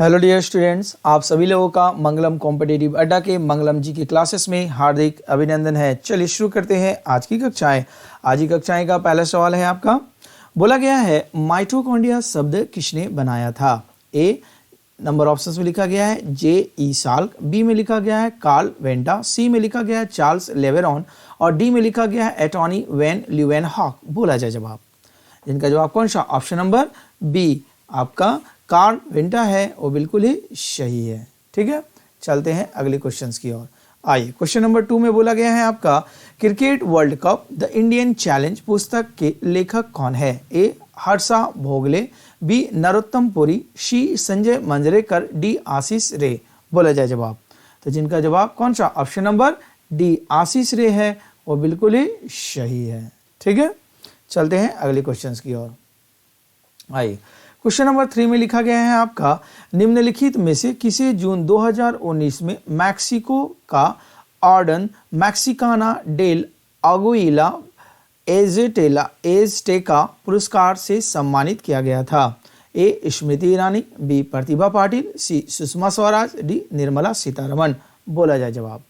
Hello dear students, आप सभी लोगों का मंगलम कॉम्पिटिटिव अड्डा के मंगलम जी की क्लासेस में हार्दिक अभिनंदन है। चलिए शुरू करते हैं आज की कक्षाएं। आज की कक्षाएं का पहला सवाल है आपका। बोला गया है माइटोकॉन्ड्रिया शब्द किसने बनाया था? ए नंबर ऑप्शंस में लिखा गया है जे ई साल्क, बी में लिखा गया है कार्ल वेंटा, सी में लिखा गया है चार्ल्स लेवेरॉन और डी में लिखा गया है एटॉर्नी वैन ल्यूवेनहॉक। बोला जाए जवाब। जिनका जवाब कौन सा? ऑप्शन नंबर बी आपका कार्ल वेंटा है, वो बिल्कुल ही सही है। ठीक है, चलते हैं अगले क्वेश्चंस की ओर। आइए, क्वेश्चन नंबर 2 में बोला गया है आपका cricket world cup the Indian challenge पुस्तक के लेखक कौन है? ए हर्षा भोगले, बी नरोत्तम पुरी, सी संजय मंजरेकर, डी आशीष रे। बोला जाए जवाब। तो जिनका जवाब कौन सा? ऑप्शन नंबर डी आशीष रे है, वो बिल्कुल ही सही है। ठीक है, चलते हैं अगले क्वेश्चंस की ओर। आइए, क्वेश्चन नंबर 3 में लिखा गया है आपका निम्नलिखित में से किसे जून 2019 में मैक्सिको का ऑर्डन मैक्सिकाना डेल अगुइला एज़टेका पुरस्कार से सम्मानित किया गया था? ए स्मृति ईरानी, बी प्रतिभा पाटिल, सी सुषमा स्वराज, डी निर्मला सीतारमण। बोला जाए जवाब।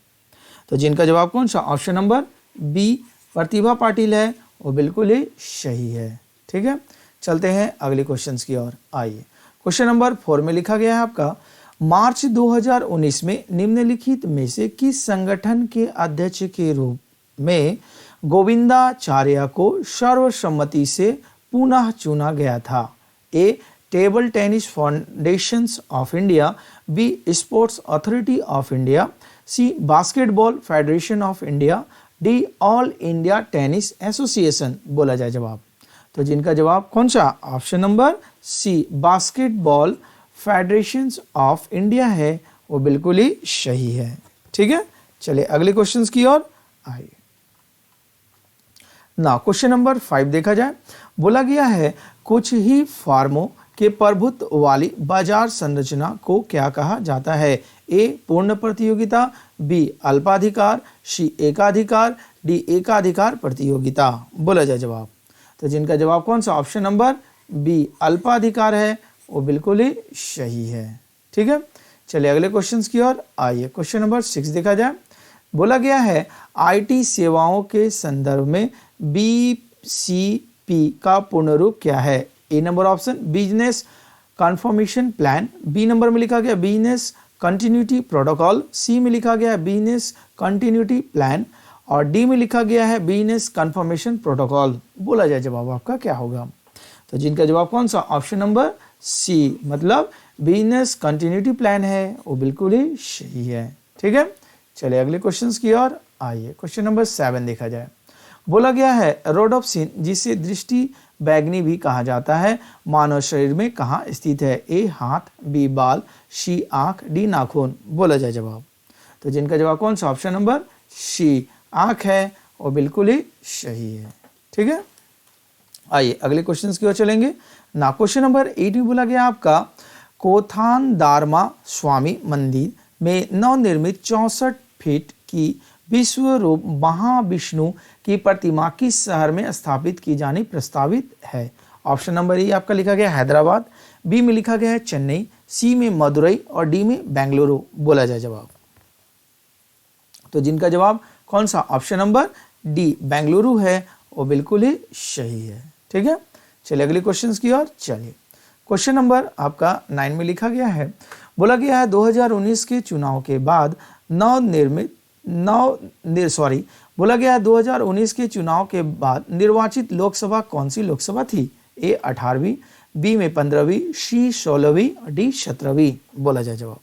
तो जिनका जवाब कौन सा? Option number B Pratibha Patil है, वो बिल्कुल ही सही है। ठीक है, चलते हैं अगले क्वेश्चंस की ओर। आइए, क्वेश्चन नंबर 4 में लिखा गया है आपका मार्च 2019 में निम्नलिखित में से किस संगठन के अध्यक्ष के रूप में गोविंदाचार्य को सर्वसम्मति से पुनः चुना गया था? A table tennis foundations of India, B sports authority of India, C basketball federation of India, D all India tennis association. बोला जाए जवाब। तो जिनका जवाब कौन सा? Option number C basketball federation of India है, वो बिल्कुल ही सही है। ठीक है, चलिए अगले क्वेश्चंस की ओर आइए ना। क्वेश्चन नंबर 5 देखा जाए। बोला गया है कुछ ही फार्मों के प्रभुत्व वाली बाजार संरचना को क्या कहा जाता है? ए पूर्ण प्रतियोगिता, बी अल्पाधिकार, सी एकाधिकार, डी एकाधिकार प्रतियोगिता। बोला जाए जवाब। तो जिनका जवाब कौन सा? ऑप्शन नंबर बी अल्पाधिकार है, वो बिल्कुल ही सही है। ठीक है, चलिए अगले क्वेश्चंस की ओर आइए। क्वेश्चन नंबर 6 देखा जाए। बोला गया है आईटी सेवाओं के संदर्भ में बीसीपी का पूर्ण रूप क्या है? A number option business confirmation plan, B number में लिखा गया बिजनेस कंटिन्यूटी प्रोटोकॉल, सी में लिखा गया बिजनेस कंटिन्यूटी प्लान और डी में लिखा गया है बिजनेस कन्फर्मेशन प्रोटोकॉल। बोला जाए जवाब आपका क्या होगा? तो जिनका जवाब कौन सा? ऑप्शन नंबर सी मतलब बिजनेस कंटिन्यूटी प्लान है, वो बिल्कुल ही सही है। ठीक है, चलिए अगले क्वेश्चंस की ओर आइए। क्वेश्चन नंबर 7 देखा जाए। बोला गया है रोडोप्सिन, जिसे दृष्टि बैगनी भी कहा जाता है, मानव शरीर में कहाँ स्थित है? ए हाथ, बी बाल, सी आंख, डी नाखून। बोला जाए जवाब। तो जिनका जवाब कौन सा? ऑप्शन नंबर सी आंख है, वो बिल्कुल ही सही है। ठीक है, आइए अगले क्वेश्चंस की ओर चलेंगे ना। क्वेश्चन नंबर 8 में बोला गया आपका कोथानदारमा स्वामी मंदिर में नवनिर्मित 64 फीट की विश्व रूप महाविष्णु की प्रतिमा किस शहर में स्थापित की जानी प्रस्तावित है? ऑप्शन नंबर ए आपका लिखा गया हैदराबाद, बी में लिखा गया है चेन्नई, सी में मदुरई और डी में बेंगलुरु। बोला जाए जवाब। तो जिनका जवाब कौन सा? ऑप्शन नंबर डी बेंगलुरु है, वो बिल्कुल ही सही है। ठीक है, चलिए अगले क्वेश्चंस की ओर चलिए। क्वेश्चन नंबर आपका 9 में लिखा गया है। बोला गया है 2019 के चुनाव के बाद बोला गया है 2019 के चुनाव के बाद निर्वाचित लोकसभा कौन सी लोकसभा थी? ए 18वीं, बी में 15वीं, सी 16वीं, डी 17वीं। बोला जाए जवाब।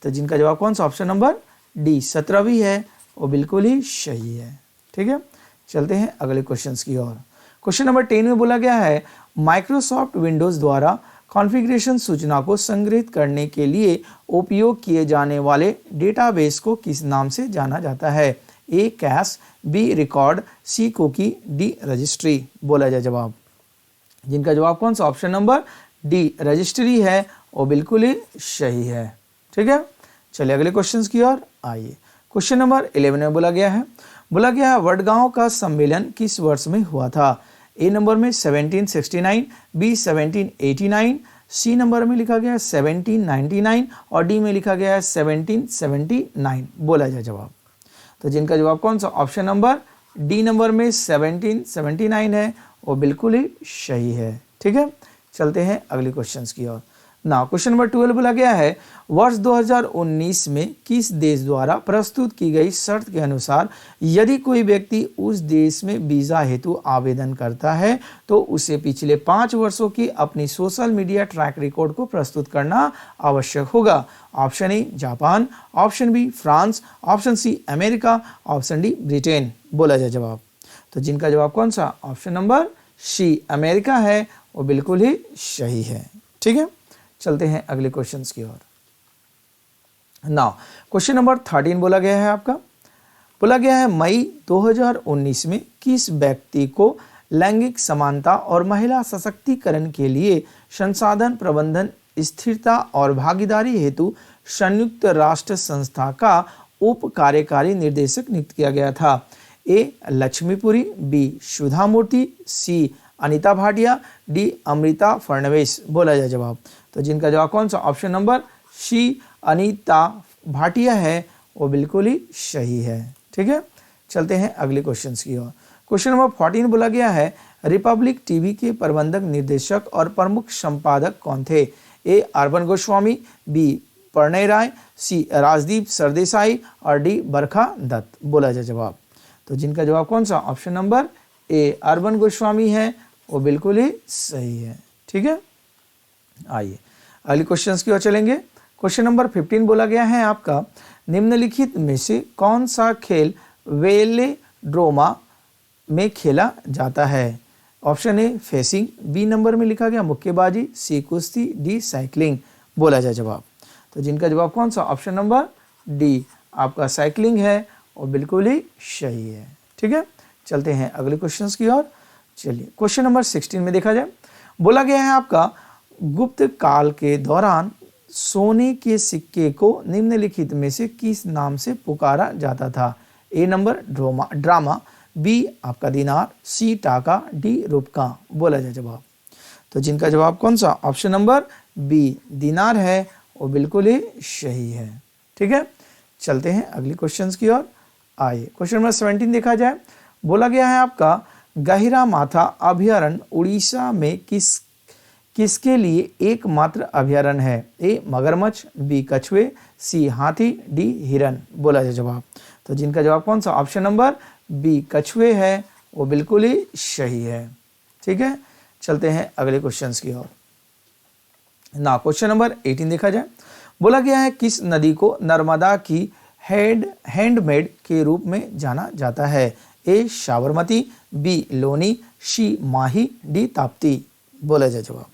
तो जिनका जवाब कौन सा? ऑप्शन नंबर डी 17वीं है, वो बिल्कुल ही सही है। ठीक है, चलते हैं अगले क्वेश्चंस की ओर। क्वेश्चन नंबर 10 में बोला गया है माइक्रोसॉफ्ट विंडोज द्वारा कॉन्फ़िगरेशन सूचना को संग्रहित करने के लिए उपयोग किए जाने वाले डेटाबेस को किस नाम से जाना जाता है? ए कैश, बी रिकॉर्ड, सी कुकी, डी रजिस्ट्री। बोला जाए जवाब। जिनका जवाब कौन सा? ऑप्शन नंबर डी रजिस्ट्री है, वो बिल्कुल ही सही है। ठीक है, चलिए अगले क्वेश्चंस की ओर आइए। क्वेश्चन नंबर 11 में बोला गया है वडगांव का सम्मेलन किस वर्ष में हुआ था? ए नंबर में 1769, बी 1789, सी नंबर में लिखा गया है 1799 और डी में लिखा गया है 1779। बोला जाए जवाब। तो जिनका जवाब कौन सा, ऑप्शन नंबर डी नंबर में 1779 है, वो बिल्कुल ही सही है। ठीक है, चलते हैं अगले क्वेश्चंस की ओर। ना क्वेश्चन नंबर 12 बोला गया है वर्ष 2019 में किस देश द्वारा प्रस्तुत की गई शर्त के अनुसार यदि कोई व्यक्ति उस देश में वीजा हेतु आवेदन करता है तो उसे पिछले 5 वर्षों की अपनी सोशल मीडिया ट्रैक रिकॉर्ड को प्रस्तुत करना आवश्यक होगा। Option A Japan, option B France, option C America, option D Britain. बोला जाए जवाब। तो जिनका जवाब कौन सा, ऑप्शन नंबर सी अमेरिका है, वो बिल्कुल ही सही है। ठीक है, चलते हैं अगले क्वेश्चंस की ओर। नाउ क्वेश्चन नंबर 13 बोला गया है आपका, बोला गया है मई 2019 में किस व्यक्ति को लैंगिक समानता और महिला सशक्तिकरण के लिए संसाधन प्रबंधन, स्थिरता और भागीदारी हेतु संयुक्त राष्ट्र संस्था का उप कार्यकारी निर्देशक नियुक्त किया गया था। A Lakshmi Puri, B Sudha Murthy, C Anita Bhatia, D Amruta Fadnavis. बोला जाए जवाब। तो जिनका जवाब कौन सा, option number C Anita Bhatia है, वो बिल्कुल ही सही है। ठीक है, चलते हैं अगले क्वेश्चंस की ओर। क्वेश्चन नंबर 14 बोला गया है रिपब्लिक टीवी के प्रबंधक निर्देशक और प्रमुख संपादक कौन थे। ए अर्बन गोस्वामी, बी प्रणय राय, सी राजदीप सरदेसाई और डी बरखा दत्त। बोला जाए जवाब। तो जिनका जवाब कौन सा, ऑप्शन नंबर ए अर्बन गोस्वामी है, वो बिल्कुल ही सही है। ठीक है, आइए अगले क्वेश्चंस की ओर चलेंगे। क्वेश्चन नंबर 15 बोला गया है आपका निम्नलिखित में से कौन सा खेल वेलोड्रोमा में खेला जाता है। Option A fencing, B number में लिखा गया मुक्केबाजी, सी कुश्ती, डी साइकिलिंग। बोला जाए जवाब। तो जिनका जवाब कौन सा, ऑप्शन नंबर डी आपका साइकिलिंग है, और बिल्कुल ही सही है। ठीक है, चलते हैं अगले क्वेश्चंस की ओर। चलिए क्वेश्चन नंबर 16 में देखा जाए, बोला गया है आपका गुप्त काल के दौरान सोने के सिक्के को निम्नलिखित में से किस नाम से पुकारा जाता था। ए नंबर ड्रामा, बी आपका दिनार, सी टाका, डी रुपका। बोला जाए जवाब। तो जिनका जवाब कौन सा, ऑप्शन नंबर बी दिनार है, वो बिल्कुल ही सही है। ठीक है, चलते हैं अगली क्वेश्चंस की ओर। आइए क्वेश्चन नंबर 17 देखा जाए, बोला गया है आपका गहिरा माथा अभयारण्य उड़ीसा में किसके लिए एकमात्र अभयारण्य है। ए मगरमच्छ, बी कछुए, सी हाथी, डी हिरन। बोला जाए जवाब। तो जिनका जवाब कौन सा, ऑप्शन नंबर बी कछुए है, वो बिल्कुल ही सही है। ठीक है, चलते हैं अगले क्वेश्चंस की ओर। ना क्वेश्चन नंबर 18 देखा जाए, बोला गया है किस नदी को नर्मदा की हैंडमेड के रूप में जाना जाता है। ए साबरमती, बी लोनी, सी माही, डी ताप्ती। बोला जाए जवाब।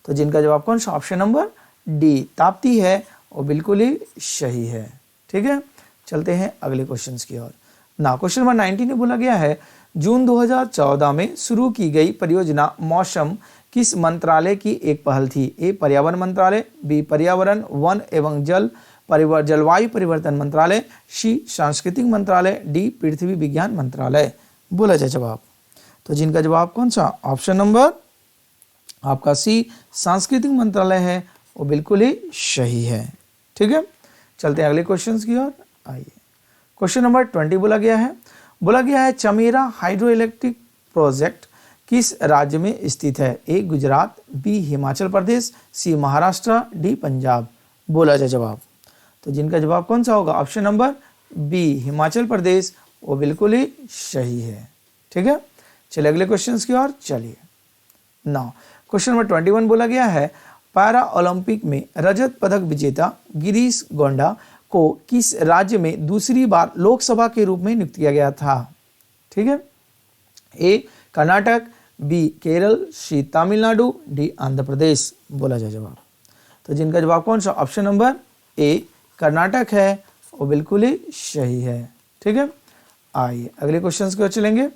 तो जिनका जवाब कौन सा, ऑप्शन नंबर डी ताप्ती है, वो बिल्कुल ही सही है। ठीक है, चलते हैं अगले क्वेश्चंस की ओर। ना क्वेश्चन नंबर 19 में बोला गया है जून 2014 में शुरू की गई परियोजना मौसम किस मंत्रालय की एक पहल थी। ए पर्यावरण मंत्रालय, बी पर्यावरण वन एवं जलवायु परिवर्तन मंत्रालय, सी सांस्कृतिक मंत्रालय, डी पृथ्वी विज्ञान मंत्रालय। बोला जाए जवाब। तो जिनका जवाब कौन सा, ऑप्शन नंबर आपका सी सांस्कृतिक मंत्रालय है, वो बिल्कुल ही सही है। ठीक है, चलते हैं अगले क्वेश्चंस की ओर। आइए क्वेश्चन नंबर 20 बोला गया है चमेरा हाइड्रो इलेक्ट्रिक प्रोजेक्ट किस राज्य में स्थित है। ए गुजरात, बी हिमाचल प्रदेश, सी महाराष्ट्र, डी पंजाब। बोला जाए जवाब। तो जिनका जवाब कौन सा होगा, option number B Himachal Pradesh, वो बिल्कुल ही सही है। ठीक है, चलिए अगले क्वेश्चंस की ओर चलिए। नाउ क्वेश्चन नंबर 21 बोला गया है पैरा ओलंपिक में रजत पदक विजेता गिरीश गोंडा को किस राज्य में दूसरी बार लोकसभा के रूप में नियुक्त किया गया था। ठीक है, ए कर्नाटक, बी केरल, सी तमिलनाडु, डी आंध्र प्रदेश। बोला जाए जवाब। तो जिनका जवाब कौन सा, ऑप्शन नंबर ए कर्नाटक है, वो बिल्कुल ही सही है। ठीक है, आइए अगले क्वेश्चन की ओर चलेंगे।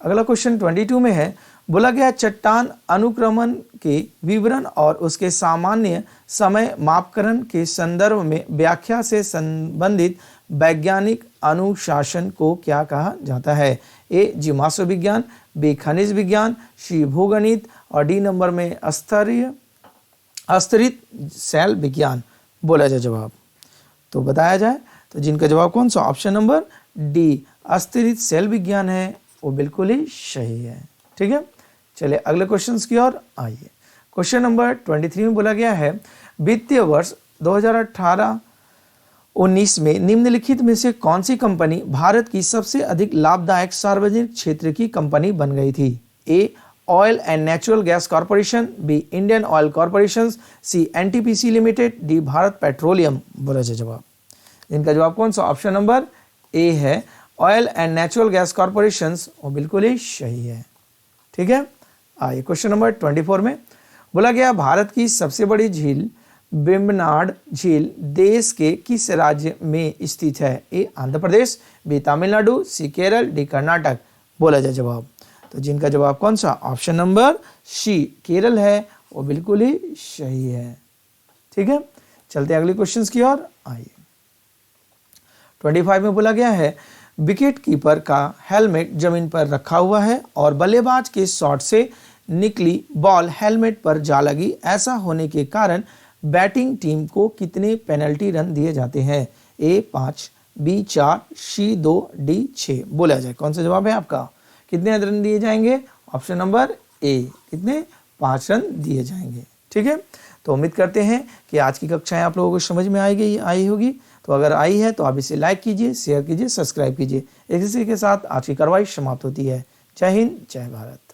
अगला क्वेश्चन 22 में है, बोला गया चट्टान अनुक्रमण के विवरण और उसके सामान्य समय मापकरण के संदर्भ में व्याख्या से संबंधित वैज्ञानिक अनुशासन को क्या कहा जाता है। ए जीवाश्म विज्ञान, बी खनिज विज्ञान, सी भूगणित और डी नंबर में स्तरीय अस्तरित सेल विज्ञान बोला जाए जवाब, तो बताया जाए तो जिनका जवाब कौन सा, ऑप्शन नंबर डी अस्तरित सेल विज्ञान है, वो बिल्कुल ही सही है। ठीक है, चलिए अगले क्वेश्चंस की ओर आइए। क्वेश्चन नंबर 23 में बोला गया है वित्तीय वर्ष 2018-19 में निम्नलिखित में से कौन सी कंपनी भारत की सबसे अधिक लाभदायक सार्वजनिक क्षेत्र की कंपनी बन गई थी? A oil and natural gas corporation, B Indian oil corporation, C NTPC limited, D Bharat petroleum बोला जाए जवाब। इनका जवाब कौन सा, ऑप्शन नंबर ए है oil and natural gas corporation, वो बिल्कुल ही सही है। ठीक है, आइए क्वेश्चन नंबर 24 में बोला गया भारत की सबसे बड़ी झील वेम्बनाड झील देश के किस राज्य में स्थित है? ए आंध्र प्रदेश, बी तमिलनाडु, सी केरल, डी कर्नाटक बोला जाए जवाब। तो जिनका जवाब कौन सा, ऑप्शन नंबर सी केरल है, वो बिल्कुल ही सही है। ठीक है, चलते हैं अगले क्वेश्चंस की ओर आइए। 25 में बोला गया है विकेट कीपर का हेलमेट जमीन पर रखा हुआ है और बल्लेबाज के शॉट से निकली बॉल हेलमेट पर जा लगी, ऐसा होने के कारण बैटिंग टीम को कितने पेनल्टी रन दिए जाते हैं? ए 5, बी 4, सी 2, डी 6 बोला जाए। कौन सा जवाब है आपका, कितने रन दिए जाएंगे? ऑप्शन नंबर ए, कितने, 5 रन दिए जाएंगे। ठीक है, तो उम्मीद करते हैं कि आज की कक्षाएं आप लोगों को समझ में आई होगी। तो अगर आई है तो आप इसे लाइक कीजिए, शेयर कीजिए, सब्सक्राइब कीजिए। इसी के साथ आज की कार्रवाई समाप्त होती है। जय हिंद, जय भारत।